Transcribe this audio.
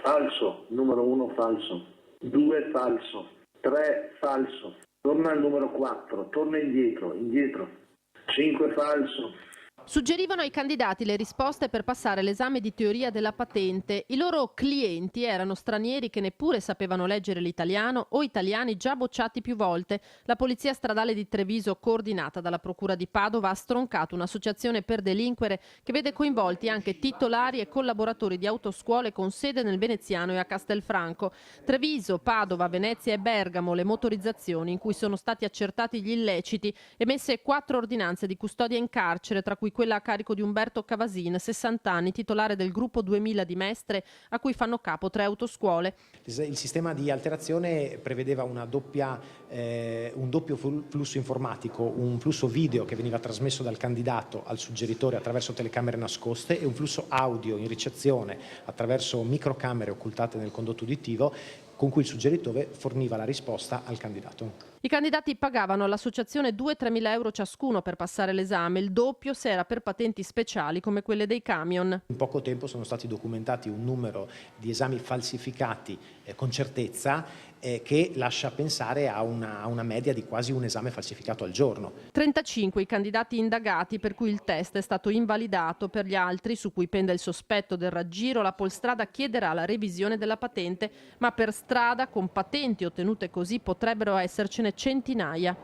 falso, numero 1 falso, 2 falso, 3 falso, torna al numero 4, torna indietro, 5 falso. Suggerivano ai candidati le risposte per passare l'esame di teoria della patente. I loro clienti erano stranieri che neppure sapevano leggere l'italiano o italiani già bocciati più volte. La Polizia Stradale di Treviso, coordinata dalla Procura di Padova, ha stroncato un'associazione per delinquere che vede coinvolti anche titolari e collaboratori di autoscuole con sede nel Veneziano e a Castelfranco. Treviso, Padova, Venezia e Bergamo le motorizzazioni in cui sono stati accertati gli illeciti, emesse 4 ordinanze di custodia in carcere, tra cui quella a carico di Umberto Cavasin, 60 anni, titolare del gruppo 2000 di Mestre, a cui fanno capo 3 autoscuole. Il sistema di alterazione prevedeva un doppio flusso informatico, un flusso video che veniva trasmesso dal candidato al suggeritore attraverso telecamere nascoste e un flusso audio in ricezione attraverso microcamere occultate nel condotto uditivo, con cui il suggeritore forniva la risposta al candidato. I candidati pagavano all'associazione 2-3 mila euro ciascuno per passare l'esame, il doppio se era per patenti speciali come quelle dei camion. In poco tempo sono stati documentati un numero di esami falsificati con certezza che lascia pensare a una media di quasi un esame falsificato al giorno. 35 i candidati indagati per cui il test è stato invalidato. Per gli altri, su cui pende il sospetto del raggiro, la Polstrada chiederà la revisione della patente, ma per strada con patenti ottenute così potrebbero essercene centinaia.